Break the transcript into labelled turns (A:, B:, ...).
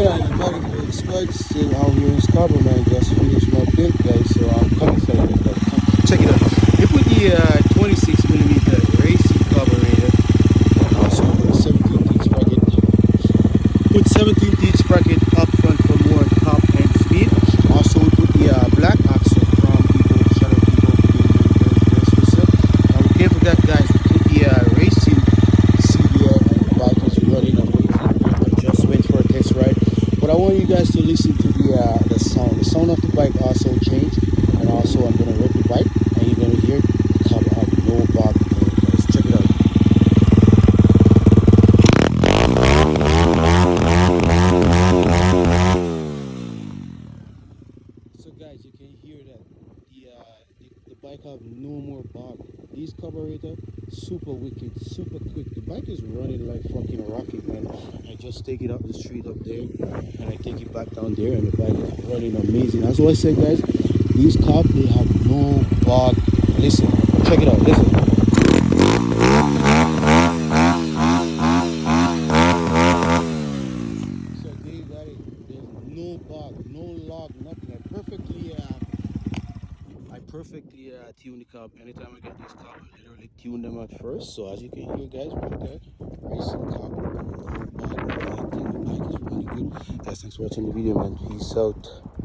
A: Okay, everybody, Spud still out here in Scarborough, man. Just finished my build, guys, so I'm kind of excited, guys. Check it out. You put the 26 millimeter racing carburetor, and also put a 17 teeth sprocket. Put 17 teeth sprocket up front for more top end speed. Also, we put the black axle from Evo, shout out to Evo for being very special. Now, we can't forget, guys, we put the racing CDL, and the bike is running amazing. I just went for a test ride. But I want you guys to listen to the sound. The sound of the bike also changed, and also I'm gonna rev the bike, and you're gonna hear the carb have no bog in it, guys. Check it out. So guys, you can hear that the bike have no more bog. These carburetor super wicked, super quick. The bike is running like fucking rocket, man. I just take it up the street up there, and I take it back down there, and the bike is running amazing. That's what I said, guys. These carb, they have no bog. Listen, check it out. Listen. So there you got it. There's no bog, no log, nothing. I perfectly tune the carb. Anytime I get these carb, I literally tune them at first. So as you can hear, guys, right there, racing carb, no bog, no anything. The bike is really good. Guys, thanks for watching the video, man. Peace out.